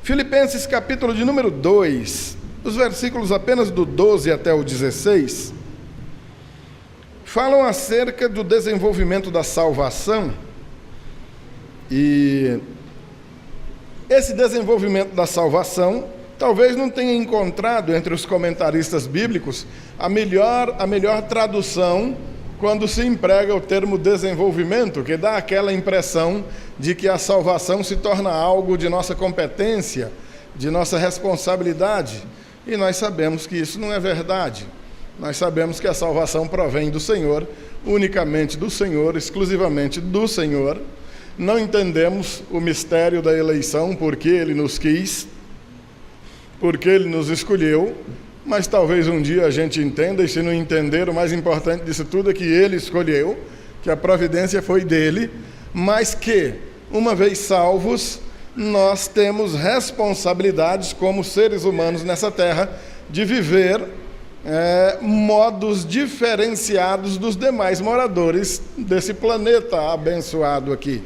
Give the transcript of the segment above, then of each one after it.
Filipenses capítulo de número 2, os versículos apenas do 12 até o 16, falam acerca do desenvolvimento da salvação. E esse desenvolvimento da salvação talvez não tenha encontrado entre os comentaristas bíblicos a melhor tradução quando se emprega o termo desenvolvimento, que dá aquela impressão de que a salvação se torna algo de nossa competência, de nossa responsabilidade. E nós sabemos que isso não é verdade. Nós sabemos que a salvação provém do Senhor, unicamente do Senhor, exclusivamente do Senhor. Não entendemos o mistério da eleição, porque Ele nos quis, porque Ele nos escolheu, mas talvez um dia a gente entenda, e se não entender, o mais importante disso tudo é que Ele escolheu, que a providência foi dEle, mas que, uma vez salvos, nós temos responsabilidades como seres humanos nessa terra de viver modos diferenciados dos demais moradores desse planeta abençoado aqui.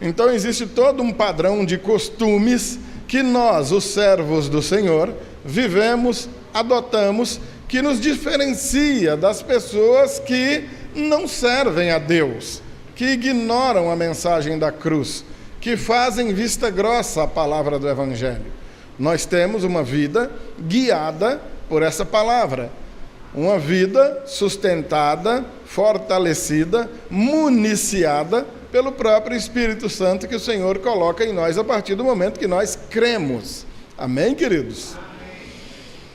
Então existe todo um padrão de costumes que nós, os servos do Senhor, vivemos, adotamos, que nos diferencia das pessoas que não servem a Deus, que ignoram a mensagem da cruz, que fazem vista grossa à palavra do Evangelho. Nós temos uma vida guiada por essa palavra, uma vida sustentada, fortalecida, municiada pelo próprio Espírito Santo que o Senhor coloca em nós a partir do momento que nós cremos. Amém, queridos?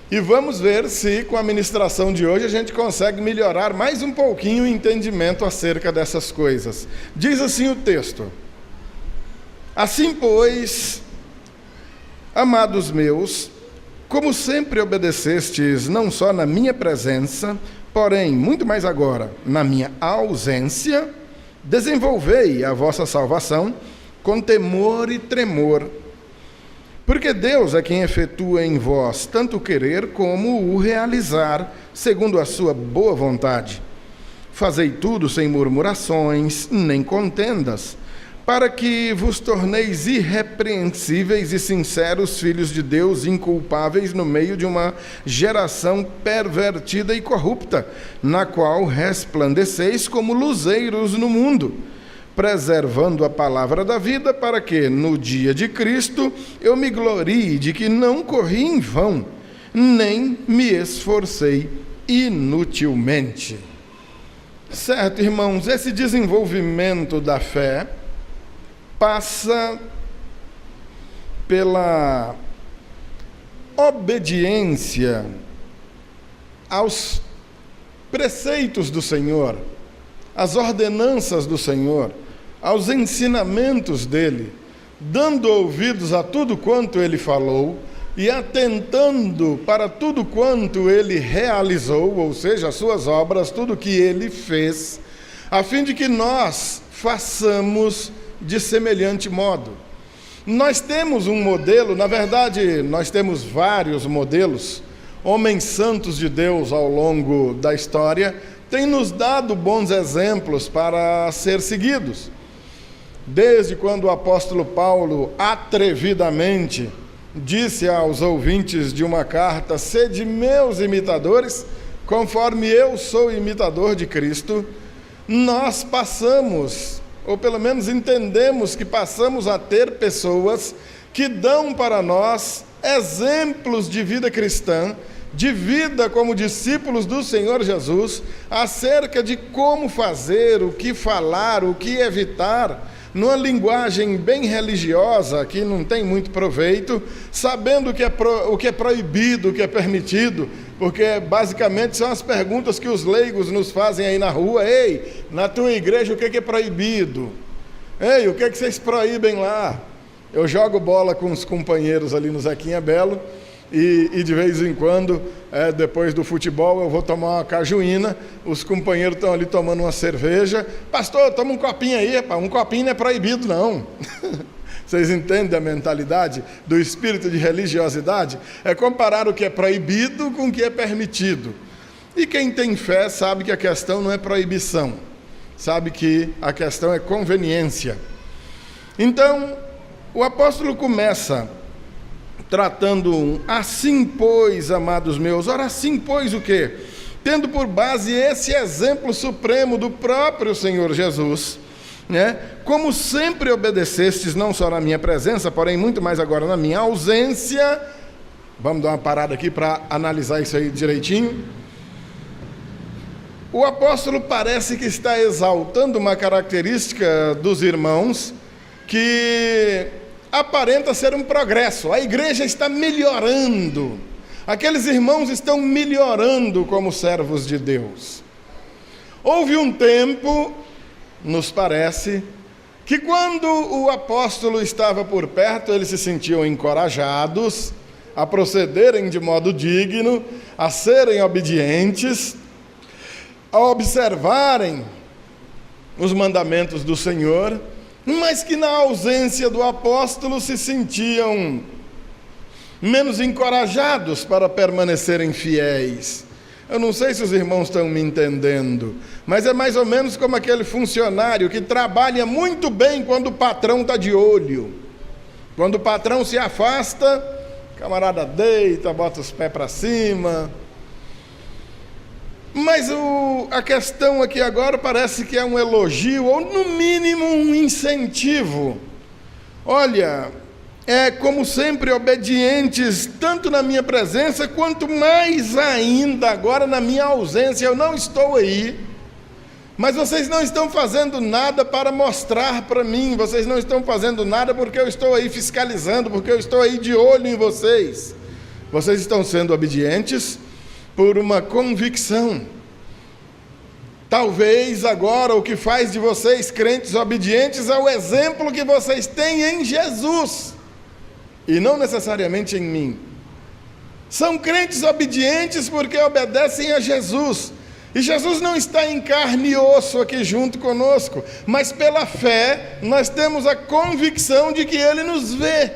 E vamos ver se com a ministração de hoje a gente consegue melhorar mais um pouquinho o entendimento acerca dessas coisas. Diz assim o texto: assim, pois, amados meus, como sempre obedecestes, não só na minha presença, porém, muito mais agora, na minha ausência, desenvolvei a vossa salvação com temor e tremor. Porque Deus é quem efetua em vós tanto o querer como o realizar, segundo a sua boa vontade. Fazei tudo sem murmurações, nem contendas, para que vos torneis irrepreensíveis e sinceros filhos de Deus, inculpáveis no meio de uma geração pervertida e corrupta, na qual resplandeceis como luzeiros no mundo, preservando a palavra da vida, para que, no dia de Cristo, eu me glorie de que não corri em vão, nem me esforcei inutilmente. Certo, irmãos, esse desenvolvimento da fé passa pela obediência aos preceitos do Senhor, às ordenanças do Senhor, aos ensinamentos dele, dando ouvidos a tudo quanto ele falou e atentando para tudo quanto ele realizou, ou seja, as suas obras, tudo que ele fez, a fim de que nós façamos de semelhante modo. Nós temos um modelo, na verdade, nós temos vários modelos. Homens santos de Deus ao longo da história têm nos dado bons exemplos para ser seguidos. Desde quando o apóstolo Paulo, atrevidamente, disse aos ouvintes de uma carta: sede meus imitadores, conforme eu sou imitador de Cristo, nós passamos, ou pelo menos entendemos que passamos a ter pessoas que dão para nós exemplos de vida cristã, de vida como discípulos do Senhor Jesus, acerca de como fazer, o que falar, o que evitar, numa linguagem bem religiosa, que não tem muito proveito, sabendo o que é proibido, o que é permitido, porque basicamente são as perguntas que os leigos nos fazem aí na rua. Ei, na tua igreja o que é proibido? Ei, o que vocês proíbem lá? Eu jogo bola com os companheiros ali no Zequinha Belo, e de vez em quando, depois do futebol, eu vou tomar uma cajuína, os companheiros estão ali tomando uma cerveja. Pastor, toma um copinho aí. Rapaz, um copinho não é proibido, não. Vocês entendem a mentalidade do espírito de religiosidade? É comparar o que é proibido com o que é permitido. E quem tem fé sabe que a questão não é proibição, sabe que a questão é conveniência. Então, o apóstolo começa tratando assim, pois, amados meus, ora assim, pois, o quê? Tendo por base esse exemplo supremo do próprio Senhor Jesus, né? Como sempre obedecestes, não só na minha presença, porém muito mais agora na minha ausência. Vamos dar uma parada aqui para analisar isso aí direitinho. O apóstolo parece que está exaltando uma característica dos irmãos que aparenta ser um progresso. A igreja está melhorando. Aqueles irmãos estão melhorando como servos de Deus. Houve um tempo, nos parece, que quando o apóstolo estava por perto, eles se sentiam encorajados a procederem de modo digno, a serem obedientes, a observarem os mandamentos do Senhor, mas que na ausência do apóstolo se sentiam menos encorajados para permanecerem fiéis. Eu não sei se os irmãos estão me entendendo, mas é mais ou menos como aquele funcionário que trabalha muito bem quando o patrão está de olho. Quando o patrão se afasta, o camarada deita, bota os pés para cima. Mas a questão aqui agora parece que é um elogio, ou no mínimo um incentivo. Olha, como sempre, obedientes, tanto na minha presença, quanto mais ainda agora na minha ausência. Eu não estou aí, mas vocês não estão fazendo nada para mostrar para mim, vocês não estão fazendo nada porque eu estou aí fiscalizando, porque eu estou aí de olho em vocês. Vocês estão sendo obedientes por uma convicção. Talvez agora o que faz de vocês crentes obedientes é o exemplo que vocês têm em Jesus, e não necessariamente em mim. São crentes obedientes porque obedecem a Jesus, e Jesus não está em carne e osso aqui junto conosco, mas pela fé nós temos a convicção de que Ele nos vê.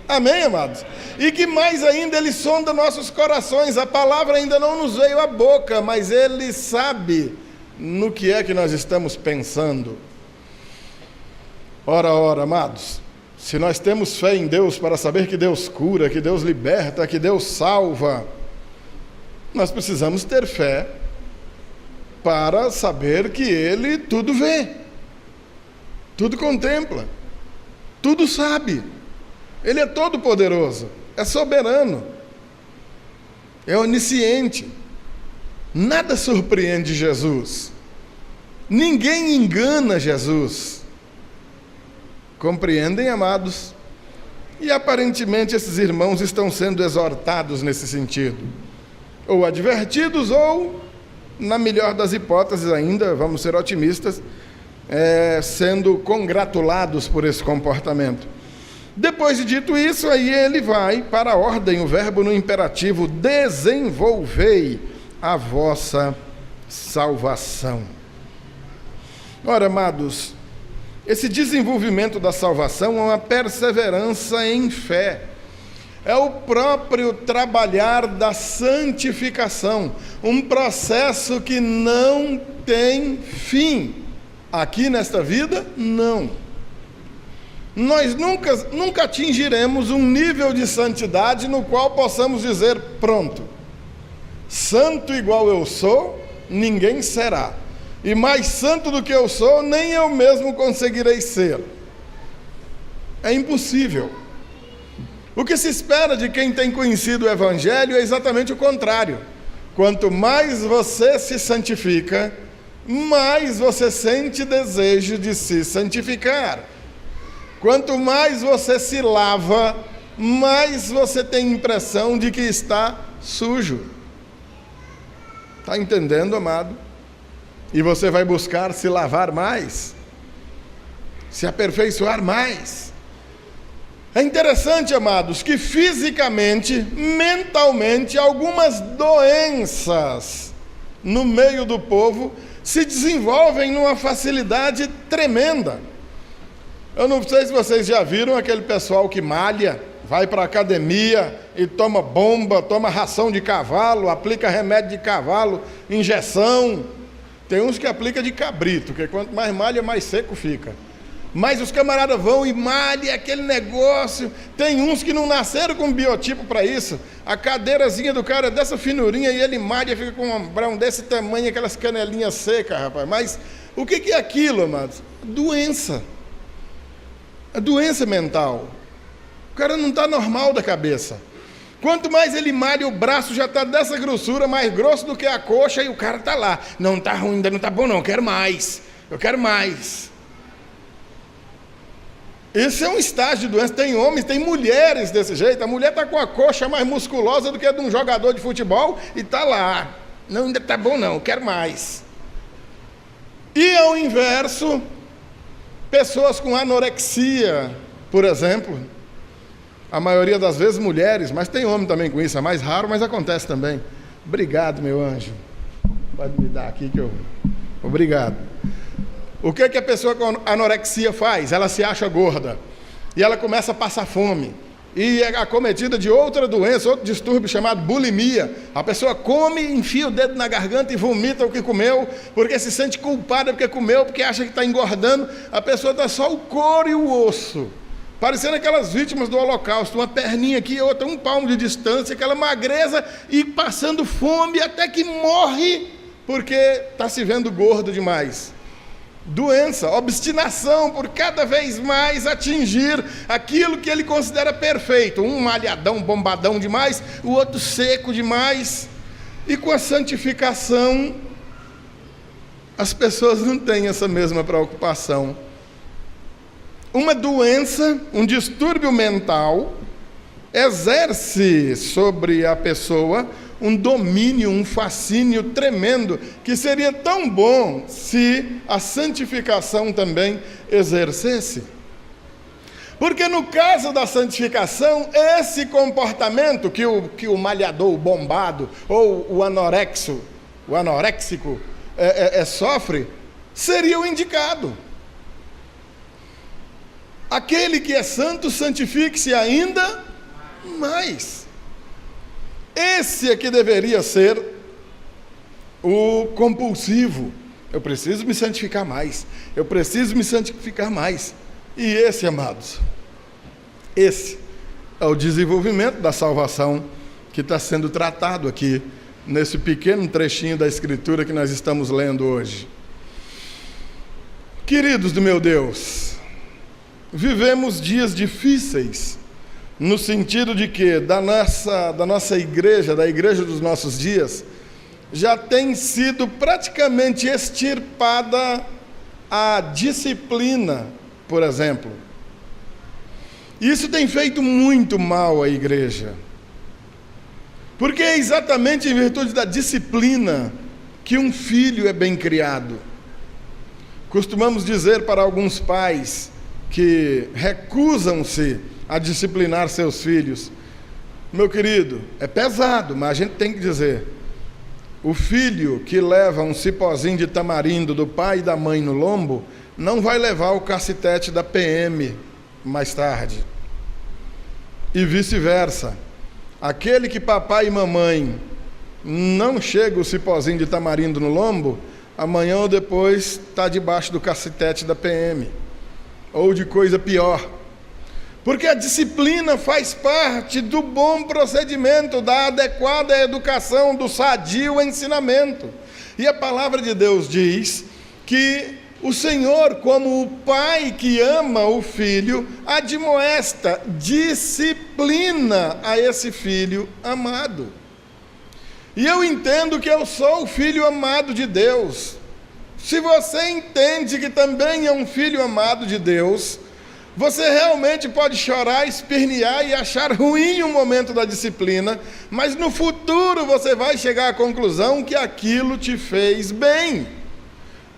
Amém, amados? E que mais ainda Ele sonda nossos corações. A palavra ainda não nos veio à boca, mas Ele sabe no que é que nós estamos pensando. Ora, amados, se nós temos fé em Deus para saber que Deus cura, que Deus liberta, que Deus salva, nós precisamos ter fé para saber que Ele tudo vê, tudo contempla, tudo sabe. Ele é todo poderoso, é soberano, é onisciente. Nada surpreende Jesus. Ninguém engana Jesus. Compreendem, amados? E aparentemente esses irmãos estão sendo exortados nesse sentido, ou advertidos, ou, na melhor das hipóteses ainda, vamos ser otimistas, sendo congratulados por esse comportamento. Depois de dito isso, aí ele vai para a ordem, o verbo no imperativo: desenvolvei a vossa salvação. Ora, amados, esse desenvolvimento da salvação é uma perseverança em fé, é o próprio trabalhar da santificação, um processo que não tem fim. Aqui nesta vida, não. Nós nunca atingiremos um nível de santidade no qual possamos dizer: pronto, santo igual eu sou, ninguém será. E mais santo do que eu sou, nem eu mesmo conseguirei ser. É impossível. O que se espera de quem tem conhecido o Evangelho é exatamente o contrário. Quanto mais você se santifica, mais você sente desejo de se santificar. Quanto mais você se lava, mais você tem impressão de que está sujo. Está entendendo, amado? E você vai buscar se lavar mais, se aperfeiçoar mais. É interessante, amados, que fisicamente, mentalmente, algumas doenças no meio do povo se desenvolvem numa facilidade tremenda. Eu não sei se vocês já viram aquele pessoal que malha, vai para a academia e toma bomba, toma ração de cavalo, aplica remédio de cavalo, injeção. Tem uns que aplica de cabrito, que quanto mais malha, mais seco fica. Mas os camaradas vão e malham aquele negócio. Tem uns que não nasceram com biotipo para isso. A cadeirazinha do cara é dessa finurinha e ele malha, fica com um ombrão desse tamanho, aquelas canelinhas secas, rapaz. Mas o que é aquilo, amados? Doença. A doença mental. O cara não está normal da cabeça. Quanto mais ele malha, o braço já está dessa grossura, mais grosso do que a coxa, e o cara está lá. Não está ruim, ainda não está bom não, eu quero mais. Eu quero mais. Esse é um estágio de doença. Tem homens, tem mulheres desse jeito. A mulher está com a coxa mais musculosa do que a de um jogador de futebol e está lá. Não, ainda está bom não, eu quero mais. E ao inverso, pessoas com anorexia, por exemplo, a maioria das vezes mulheres, mas tem homem também com isso, é mais raro, mas acontece também. Obrigado, meu anjo. Pode me dar aqui que eu... Obrigado. O que a pessoa com anorexia faz? Ela se acha gorda e ela começa a passar fome. E é acometida de outra doença, outro distúrbio chamado bulimia. A pessoa come, enfia o dedo na garganta e vomita o que comeu, porque se sente culpada porque comeu, porque acha que está engordando. A pessoa está só o couro e o osso, parecendo aquelas vítimas do Holocausto, uma perninha aqui, outra um palmo de distância, aquela magreza e passando fome até que morre, porque está se vendo gordo demais. Doença, obstinação por cada vez mais atingir aquilo que ele considera perfeito. Um malhadão, bombadão demais, o outro seco demais. E com a santificação, as pessoas não têm essa mesma preocupação. Uma doença, um distúrbio mental, exerce sobre a pessoa um domínio, um fascínio tremendo, que seria tão bom se a santificação também exercesse. Porque no caso da santificação, esse comportamento que o malhador, o bombado, ou o anoréxico sofre, seria o indicado. Aquele que é santo, santifique-se ainda mais. Esse é que deveria ser o compulsivo. Eu preciso me santificar mais. Eu preciso me santificar mais. E esse, amados, esse é o desenvolvimento da salvação que está sendo tratado aqui, nesse pequeno trechinho da Escritura que nós estamos lendo hoje. Queridos do meu Deus, vivemos dias difíceis, no sentido de que da nossa igreja, da igreja dos nossos dias, já tem sido praticamente extirpada a disciplina, por exemplo. Isso tem feito muito mal à igreja, porque é exatamente em virtude da disciplina que um filho é bem criado. Costumamos dizer para alguns pais que recusam-se a disciplinar seus filhos: meu querido, é pesado, mas a gente tem que dizer, o filho que leva um cipózinho de tamarindo do pai e da mãe no lombo, não vai levar o cacetete da PM mais tarde. E vice-versa. Aquele que papai e mamãe não chega o cipózinho de tamarindo no lombo, amanhã ou depois está debaixo do cacetete da PM, ou de coisa pior. Porque a disciplina faz parte do bom procedimento, da adequada educação, do sadio ensinamento. E a palavra de Deus diz que o Senhor, como o pai que ama o filho, admoesta, disciplina a esse filho amado. E eu entendo que eu sou o filho amado de Deus. Se você entende que também é um filho amado de Deus, você realmente pode chorar, espernear e achar ruim o momento da disciplina, mas no futuro você vai chegar à conclusão que aquilo te fez bem.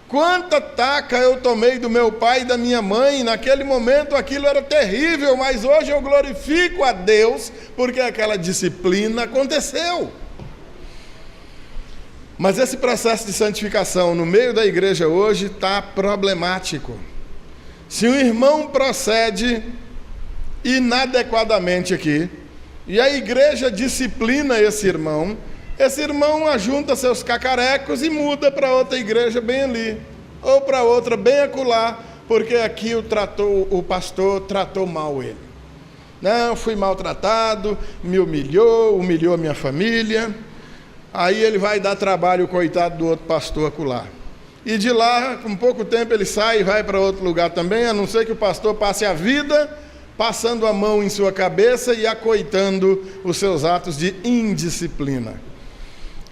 Quanta taca eu tomei do meu pai e da minha mãe, naquele momento aquilo era terrível, mas hoje eu glorifico a Deus, porque aquela disciplina aconteceu. Mas esse processo de santificação no meio da igreja hoje está problemático. Se um irmão procede inadequadamente aqui, e a igreja disciplina esse irmão ajunta seus cacarecos e muda para outra igreja bem ali, ou para outra bem acolá, porque aqui o pastor tratou mal ele. Não, fui maltratado, me humilhou a minha família. Aí ele vai dar trabalho, coitado do outro pastor acolá. E de lá, com pouco tempo, ele sai e vai para outro lugar também, a não ser que o pastor passe a vida passando a mão em sua cabeça e acoitando os seus atos de indisciplina.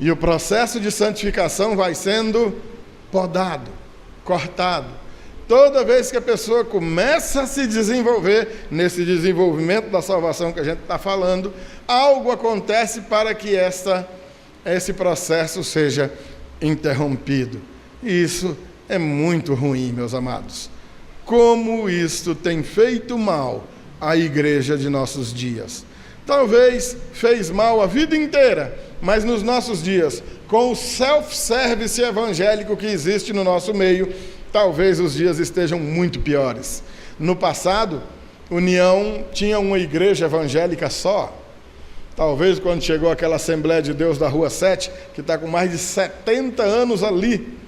E o processo de santificação vai sendo podado, cortado. Toda vez que a pessoa começa a se desenvolver, nesse desenvolvimento da salvação que a gente está falando, algo acontece para que esse processo seja interrompido. E isso é muito ruim, meus amados. Como isto tem feito mal à igreja de nossos dias. Talvez fez mal a vida inteira, mas nos nossos dias, com o self-service evangélico que existe no nosso meio, talvez os dias estejam muito piores. No passado, União tinha uma igreja evangélica só. Talvez quando chegou aquela Assembleia de Deus da Rua 7, que está com mais de 70 anos ali,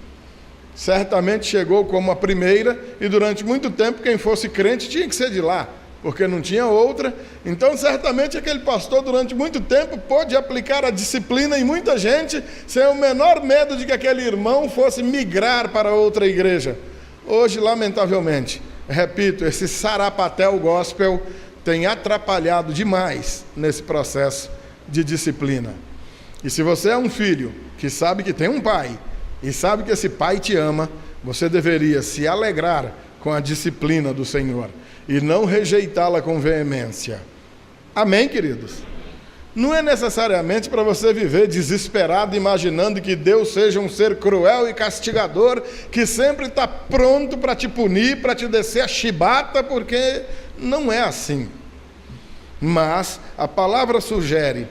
certamente chegou como a primeira, e durante muito tempo quem fosse crente tinha que ser de lá, porque não tinha outra. Então certamente aquele pastor durante muito tempo pôde aplicar a disciplina em muita gente, sem o menor medo de que aquele irmão fosse migrar para outra igreja. Hoje, lamentavelmente, repito, esse sarapatel gospel tem atrapalhado demais nesse processo de disciplina. E se você é um filho que sabe que tem um pai, e sabe que esse pai te ama, você deveria se alegrar com a disciplina do Senhor e não rejeitá-la com veemência. Amém, queridos? Não é necessariamente para você viver desesperado, imaginando que Deus seja um ser cruel e castigador, que sempre está pronto para te punir, para te descer a chibata, porque não é assim. Mas a palavra sugere,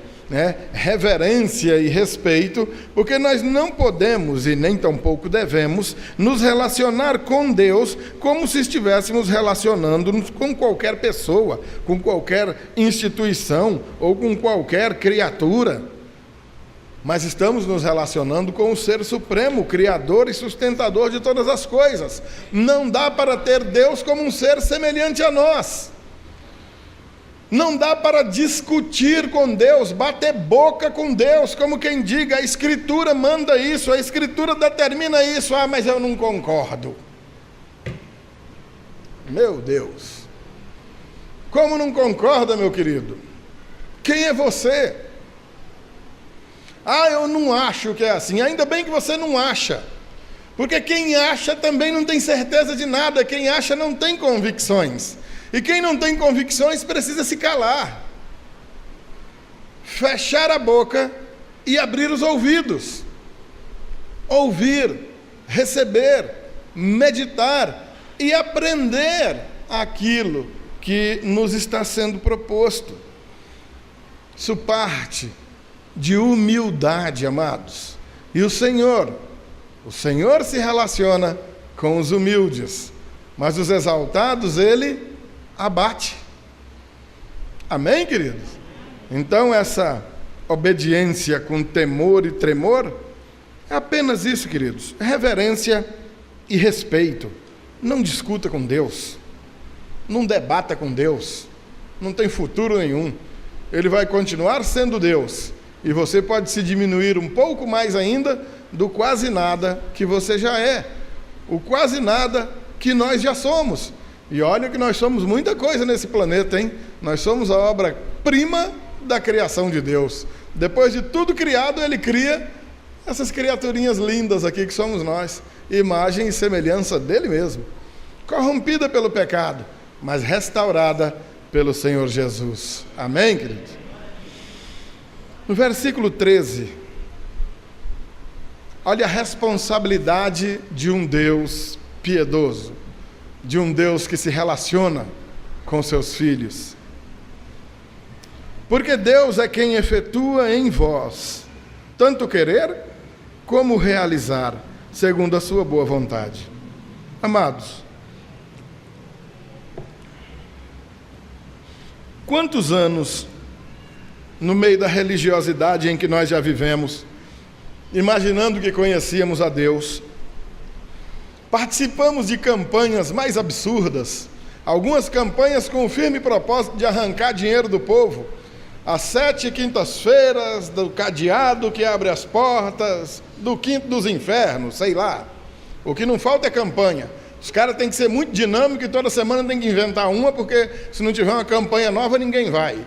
reverência e respeito, porque nós não podemos e nem tampouco devemos nos relacionar com Deus como se estivéssemos relacionando-nos com qualquer pessoa, com qualquer instituição ou com qualquer criatura. Mas estamos nos relacionando com o Ser Supremo, Criador e sustentador de todas as coisas. Não dá para ter Deus como um ser semelhante a nós. Não dá para discutir com Deus, bater boca com Deus, como quem diga, a Escritura manda isso, a Escritura determina isso, mas eu não concordo. Meu Deus! Como não concorda, meu querido? Quem é você? Eu não acho que é assim. Ainda bem que você não acha, porque quem acha também não tem certeza de nada, quem acha não tem convicções. E quem não tem convicções precisa se calar, fechar a boca e abrir os ouvidos. Ouvir, receber, meditar e aprender aquilo que nos está sendo proposto. Isso parte de humildade, amados. E o Senhor se relaciona com os humildes, mas os exaltados Ele abate. Amém, queridos? Então essa obediência com temor e tremor é apenas isso, queridos, reverência e respeito. Não discuta com Deus, não debata com Deus, não tem futuro nenhum. Ele vai continuar sendo Deus, e você pode se diminuir um pouco mais ainda do quase nada que você já é, o quase nada que nós já somos. E olha que nós somos muita coisa nesse planeta, hein? Nós somos a obra-prima da criação de Deus. Depois de tudo criado, Ele cria essas criaturinhas lindas aqui que somos nós, imagem e semelhança dele mesmo, corrompida pelo pecado, mas restaurada pelo Senhor Jesus. Amém, queridos? No versículo 13, olha a responsabilidade de um Deus piedoso, de um Deus que se relaciona com seus filhos. Porque Deus é quem efetua em vós, tanto querer como realizar, segundo a sua boa vontade. Amados, quantos anos, no meio da religiosidade em que nós já vivemos, imaginando que conhecíamos a Deus, Participamos de campanhas mais absurdas, algumas campanhas com o firme propósito de arrancar dinheiro do povo. As 7 quintas-feiras do cadeado que abre as portas, do quinto dos infernos, sei lá. O que não falta é campanha. Os caras têm que ser muito dinâmicos e toda semana tem que inventar uma, porque se não tiver uma campanha nova, ninguém vai.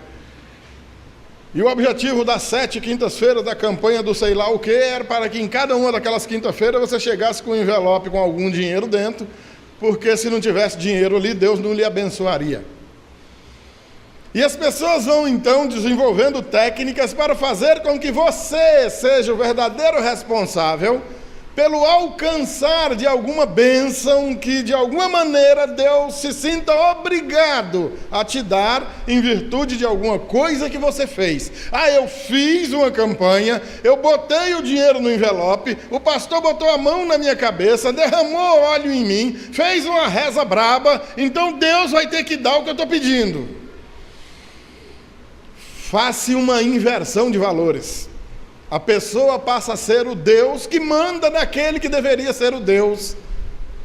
E o objetivo das 7 quintas-feiras da campanha do sei lá o que era para que em cada uma daquelas quinta-feiras você chegasse com um envelope com algum dinheiro dentro, porque se não tivesse dinheiro ali, Deus não lhe abençoaria. E as pessoas vão então desenvolvendo técnicas para fazer com que você seja o verdadeiro responsável pelo alcançar de alguma bênção que de alguma maneira Deus se sinta obrigado a te dar em virtude de alguma coisa que você fez. Eu fiz uma campanha, eu botei o dinheiro no envelope, o pastor botou a mão na minha cabeça, derramou óleo em mim, fez uma reza braba, então Deus vai ter que dar o que eu estou pedindo. Faça uma inversão de valores. A pessoa passa a ser o Deus que manda naquele que deveria ser o Deus,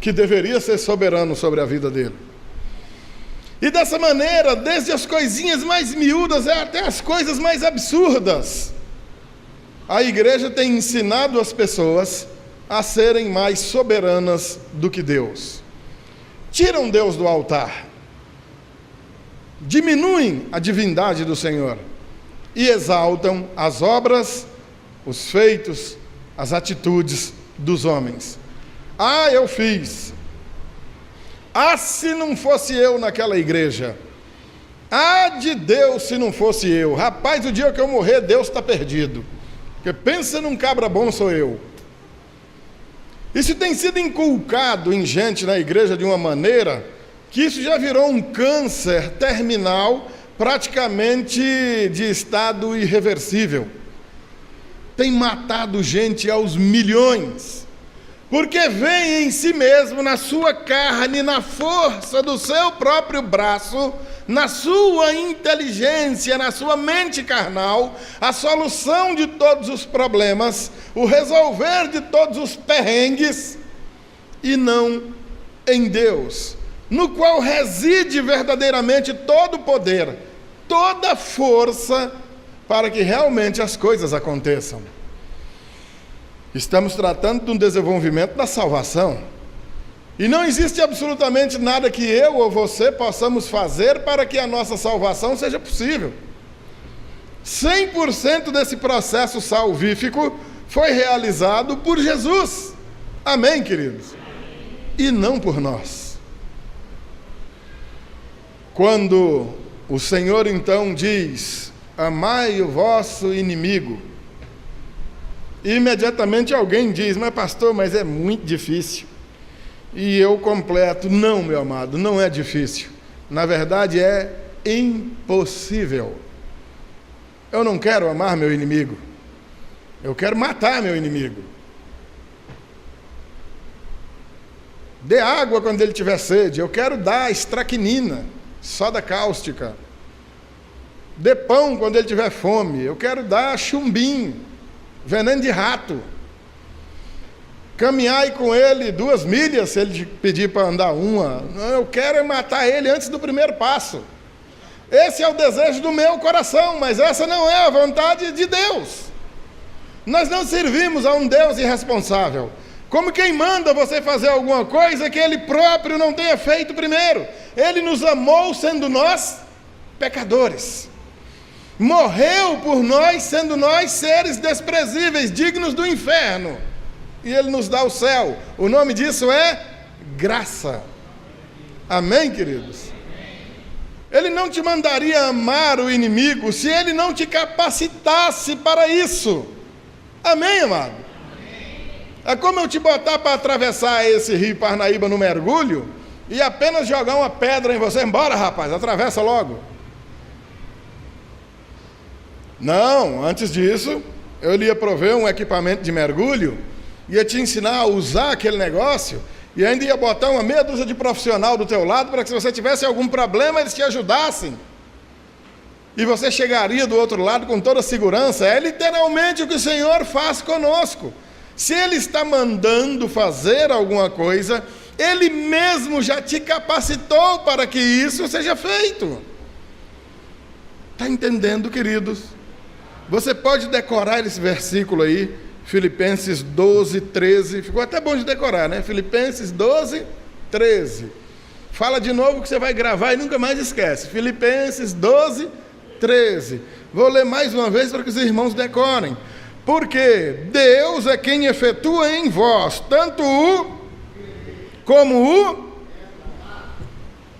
que deveria ser soberano sobre a vida dele. E dessa maneira, desde as coisinhas mais miúdas até as coisas mais absurdas, a igreja tem ensinado as pessoas a serem mais soberanas do que Deus. Tiram Deus do altar, diminuem a divindade do Senhor e exaltam as obras, os feitos, as atitudes dos homens. Eu fiz. Se não fosse eu naquela igreja. De Deus se não fosse eu. Rapaz, o dia que eu morrer, Deus está perdido. Porque pensa num cabra bom, sou eu. Isso tem sido inculcado em gente na igreja de uma maneira que isso já virou um câncer terminal, praticamente de estado irreversível. Tem matado gente aos milhões, porque vem em si mesmo, na sua carne, na força do seu próprio braço, na sua inteligência, na sua mente carnal, a solução de todos os problemas, o resolver de todos os perrengues, e não em Deus, no qual reside verdadeiramente todo o poder, toda a força, para que realmente as coisas aconteçam. Estamos tratando de um desenvolvimento da salvação. E não existe absolutamente nada que eu ou você possamos fazer para que a nossa salvação seja possível. 100% desse processo salvífico foi realizado por Jesus. Amém, queridos? E não por nós. Quando o Senhor então diz: amai o vosso inimigo, e imediatamente alguém diz: mas pastor, mas é muito difícil. E eu completo: não, meu amado, não é difícil. Na verdade é impossível. Eu não quero amar meu inimigo, eu quero matar meu inimigo. Dê água quando ele tiver sede, eu quero dar estracnina, soda cáustica. Dê pão quando ele tiver fome, eu quero dar chumbinho, veneno de rato. Caminhai com ele 2 milhas, se ele te pedir para andar 1. Eu quero matar ele antes do primeiro passo. Esse é o desejo do meu coração, mas essa não é a vontade de Deus. Nós não servimos a um Deus irresponsável, como quem manda você fazer alguma coisa que ele próprio não tenha feito primeiro. Ele nos amou sendo nós pecadores. Morreu por nós, sendo nós seres desprezíveis, dignos do inferno. E ele nos dá o céu. O nome disso é graça. Amém, queridos? Ele não te mandaria amar o inimigo se ele não te capacitasse para isso. Amém, amado? É como eu te botar para atravessar esse rio Parnaíba no mergulho e apenas jogar uma pedra em você. Bora, rapaz, atravessa logo. Não, antes disso, eu lhe ia prover um equipamento de mergulho, ia te ensinar a usar aquele negócio, e ainda ia botar uma meia dúzia de profissional do teu lado, para que se você tivesse algum problema, eles te ajudassem. E você chegaria do outro lado com toda a segurança. É literalmente o que o Senhor faz conosco. Se Ele está mandando fazer alguma coisa, Ele mesmo já te capacitou para que isso seja feito. Está entendendo, queridos? Você pode decorar esse versículo aí, Filipenses 12, 13. Ficou até bom de decorar, né? Filipenses 12, 13. Fala de novo que você vai gravar e nunca mais esquece. Filipenses 12, 13. Vou ler mais uma vez para que os irmãos decorem. Porque Deus é quem efetua em vós tanto o como o.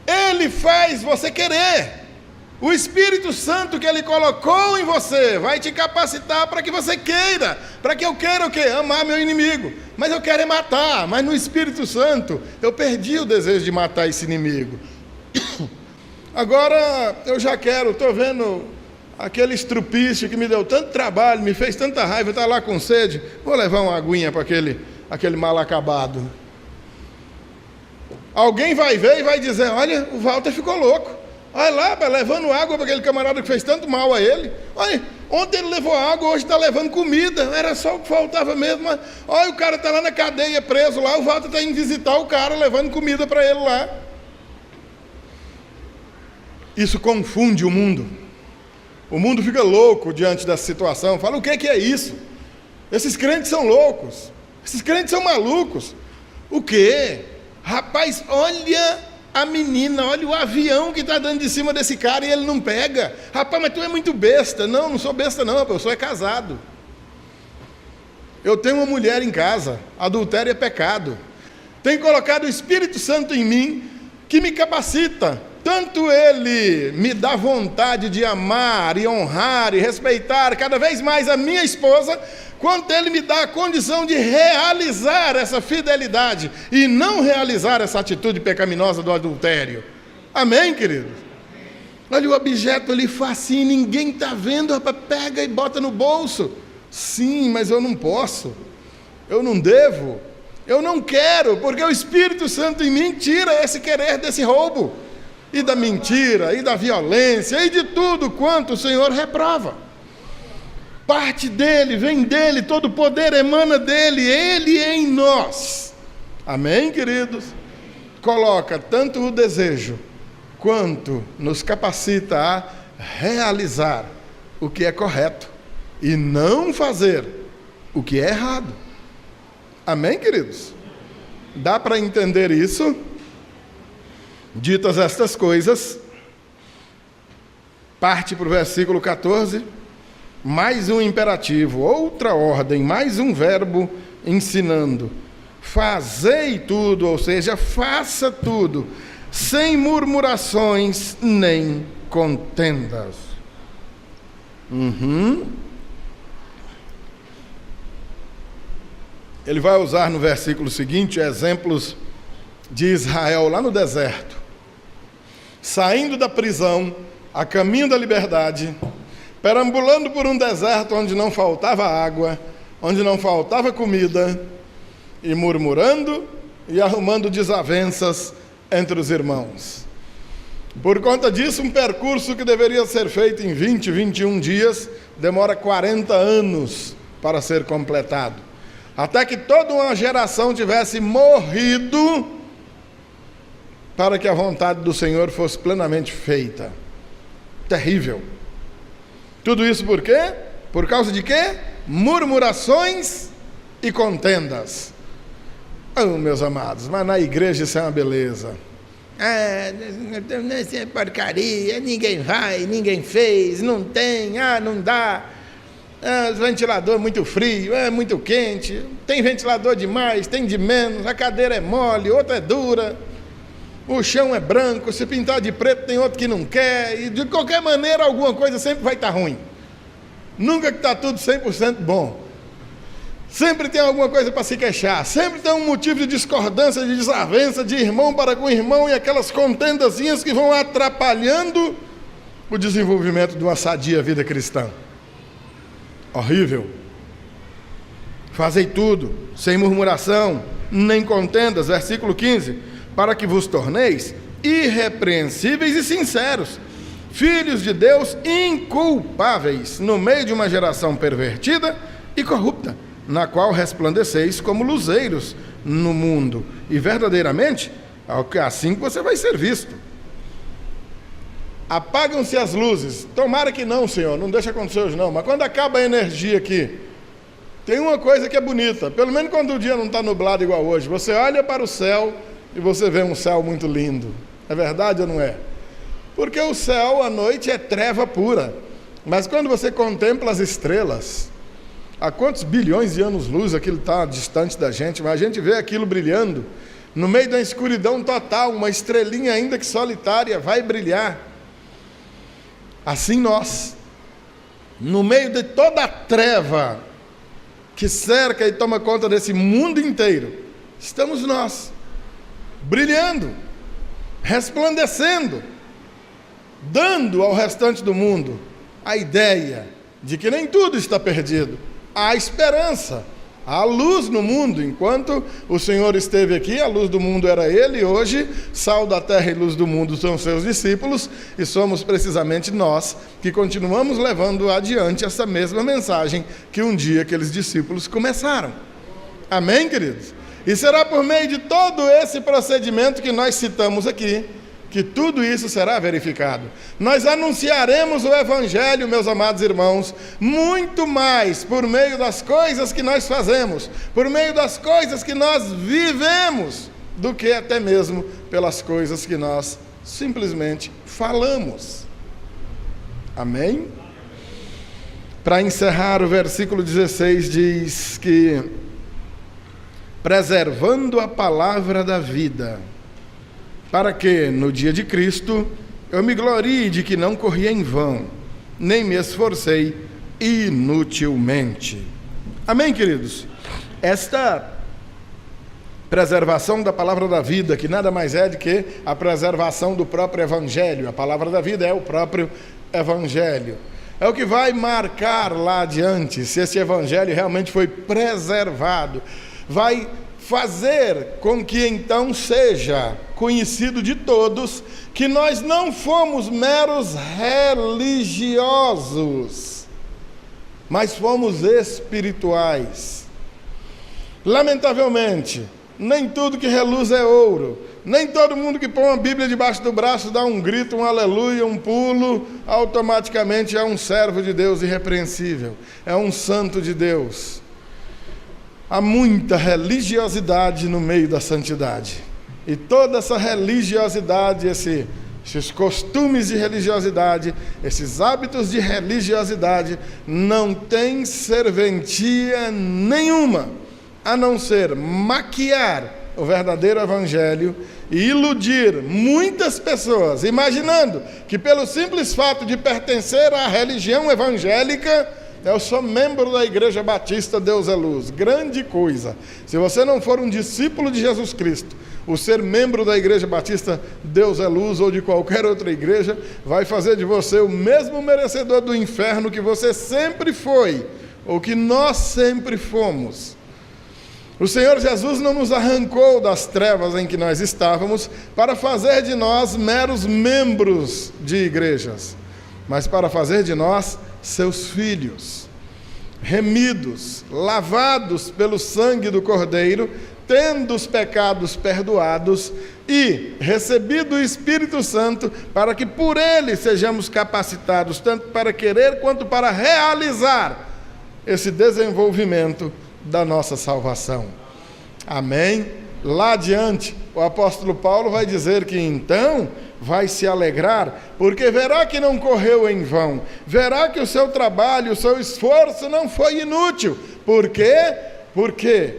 Ele faz você querer. O Espírito Santo que Ele colocou em você vai te capacitar para que você queira. Para que eu queira o quê? Amar meu inimigo. Mas eu quero é matar. Mas no Espírito Santo eu perdi o desejo de matar esse inimigo. Agora eu já quero, estou vendo aquele estrupício que me deu tanto trabalho, me fez tanta raiva, está lá com sede, vou levar uma aguinha para aquele mal acabado. Alguém vai ver e vai dizer, olha, o Walter ficou louco. Olha lá, levando água para aquele camarada que fez tanto mal a ele. Olha, ontem ele levou água, hoje está levando comida. Era só o que faltava mesmo. Mas, olha, o cara está lá na cadeia, preso lá. O Walter está indo visitar o cara, levando comida para ele lá. Isso confunde o mundo. O mundo fica louco diante dessa situação. Fala, o que é isso? Esses crentes são loucos. Esses crentes são malucos. O quê? Rapaz, olha a menina, olha o avião que está dando de cima desse cara e ele não pega. Rapaz, mas tu é muito besta. Não, não sou besta não, eu sou casado. Eu tenho uma mulher em casa, adultério é pecado. Tenho colocado o Espírito Santo em mim, que me capacita. Tanto Ele me dá vontade de amar e honrar e respeitar cada vez mais a minha esposa, quanto Ele me dá a condição de realizar essa fidelidade e não realizar essa atitude pecaminosa do adultério. Amém, queridos? Olha, o objeto ali facinho, ninguém está vendo, rapaz, pega e bota no bolso. Sim, mas eu não posso, eu não devo, eu não quero, porque o Espírito Santo em mim tira esse querer desse roubo, e da mentira, e da violência, e de tudo quanto o Senhor reprova. Parte dele, vem dele, todo o poder emana dele, ele em nós. Amém, queridos? Coloca tanto o desejo, quanto nos capacita a realizar o que é correto, e não fazer o que é errado. Amém, queridos? Dá para entender isso? Ditas estas coisas, parte para o versículo 14, mais um imperativo, outra ordem, mais um verbo ensinando. Fazei tudo, ou seja, faça tudo, sem murmurações nem contendas. Ele vai usar no versículo seguinte exemplos de Israel lá no deserto, saindo da prisão, a caminho da liberdade, perambulando por um deserto onde não faltava água, onde não faltava comida, e murmurando e arrumando desavenças entre os irmãos. Por conta disso, um percurso que deveria ser feito em 20, 21 dias, demora 40 anos para ser completado. Até que toda uma geração tivesse morrido para que a vontade do Senhor fosse plenamente feita. Terrível. Tudo isso por quê? Por causa de quê? Murmurações e contendas. Oh, meus amados, mas na igreja isso é uma beleza. Isso é porcaria, ninguém vai, ninguém fez, não tem, não dá. O ventilador é muito frio, é muito quente, tem ventilador demais, tem de menos, a cadeira é mole, outra é dura. O chão é branco, se pintar de preto tem outro que não quer, e de qualquer maneira alguma coisa sempre vai estar ruim. Nunca que está tudo 100% bom. Sempre tem alguma coisa para se queixar, sempre tem um motivo de discordância, de desavença, de irmão para com irmão, e aquelas contendazinhas que vão atrapalhando o desenvolvimento de uma sadia vida cristã. Horrível. Fazei tudo, sem murmuração, nem contendas, versículo 15, para que vos torneis irrepreensíveis e sinceros, filhos de Deus inculpáveis, no meio de uma geração pervertida e corrupta, na qual resplandeceis como luzeiros no mundo. E verdadeiramente, é assim que você vai ser visto. Apagam-se as luzes. Tomara que não, Senhor, não deixa acontecer hoje não. Mas quando acaba a energia aqui, tem uma coisa que é bonita. Pelo menos quando o dia não está nublado igual hoje. Você olha para o céu e você vê um céu muito lindo. É verdade ou não é? Porque o céu à noite é treva pura. Mas quando você contempla as estrelas, há quantos bilhões de anos-luz aquilo está distante da gente, mas a gente vê aquilo brilhando, no meio da escuridão total, uma estrelinha ainda que solitária vai brilhar. Assim nós, no meio de toda a treva que cerca e toma conta desse mundo inteiro, estamos nós, brilhando, resplandecendo, dando ao restante do mundo a ideia de que nem tudo está perdido. Há esperança, há luz no mundo. Enquanto o Senhor esteve aqui, a luz do mundo era Ele, e hoje, sal da terra e luz do mundo são seus discípulos, e somos precisamente nós que continuamos levando adiante essa mesma mensagem que um dia aqueles discípulos começaram. Amém, queridos? E será por meio de todo esse procedimento que nós citamos aqui, que tudo isso será verificado. Nós anunciaremos o Evangelho, meus amados irmãos, muito mais por meio das coisas que nós fazemos, por meio das coisas que nós vivemos, do que até mesmo pelas coisas que nós simplesmente falamos. Amém? Para encerrar, o versículo 16 diz que, preservando a palavra da vida, para que, no dia de Cristo, eu me glorie de que não corri em vão, nem me esforcei inutilmente. Amém, queridos? Esta preservação da palavra da vida, que nada mais é do que a preservação do próprio Evangelho. A palavra da vida é o próprio Evangelho. É o que vai marcar lá adiante, se esse Evangelho realmente foi preservado. Vai fazer com que então seja conhecido de todos que nós não fomos meros religiosos, mas fomos espirituais. Lamentavelmente, nem tudo que reluz é ouro, nem todo mundo que põe uma Bíblia debaixo do braço dá um grito, um aleluia, um pulo, automaticamente é um servo de Deus irrepreensível, é um santo de Deus. Há muita religiosidade no meio da santidade. E toda essa religiosidade, esses costumes de religiosidade, esses hábitos de religiosidade, não tem serventia nenhuma, a não ser maquiar o verdadeiro Evangelho e iludir muitas pessoas, imaginando que pelo simples fato de pertencer à religião evangélica, eu sou membro da Igreja Batista Deus é Luz. Grande coisa. Se você não for um discípulo de Jesus Cristo, o ser membro da Igreja Batista Deus é Luz ou de qualquer outra igreja, vai fazer de você o mesmo merecedor do inferno que você sempre foi, ou que nós sempre fomos. O Senhor Jesus não nos arrancou das trevas em que nós estávamos para fazer de nós meros membros de igrejas, mas para fazer de nós seus filhos, remidos, lavados pelo sangue do Cordeiro, tendo os pecados perdoados e recebido o Espírito Santo, para que por ele sejamos capacitados, tanto para querer quanto para realizar esse desenvolvimento da nossa salvação. Amém? Lá adiante, o apóstolo Paulo vai dizer que então vai se alegrar, porque verá que não correu em vão, verá que o seu trabalho, o seu esforço não foi inútil. Por quê? Porque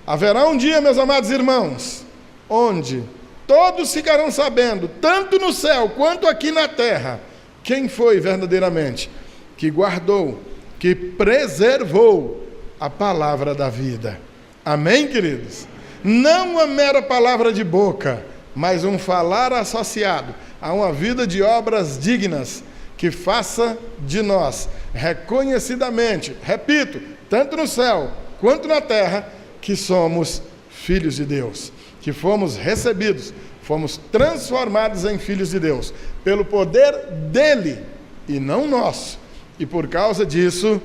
haverá um dia, meus amados irmãos, onde todos ficarão sabendo, tanto no céu quanto aqui na terra, quem foi verdadeiramente que guardou, que preservou a palavra da vida. Amém, queridos? Não uma mera palavra de boca, mas um falar associado a uma vida de obras dignas, que faça de nós, reconhecidamente, repito, tanto no céu quanto na terra, que somos filhos de Deus, que fomos recebidos, fomos transformados em filhos de Deus, pelo poder dele, e não nosso. E por causa disso,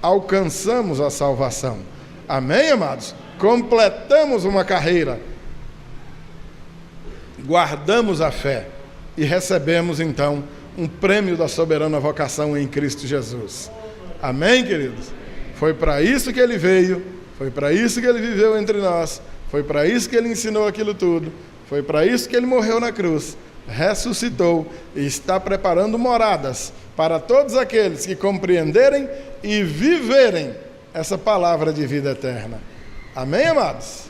alcançamos a salvação. Amém, amados? Completamos uma carreira, guardamos a fé e recebemos então um prêmio da soberana vocação em Cristo Jesus. Amém, queridos? Foi para isso que ele veio, foi para isso que ele viveu entre nós, foi para isso que ele ensinou aquilo tudo, foi para isso que ele morreu na cruz, ressuscitou e está preparando moradas para todos aqueles que compreenderem e viverem essa palavra de vida eterna. Amém, amados?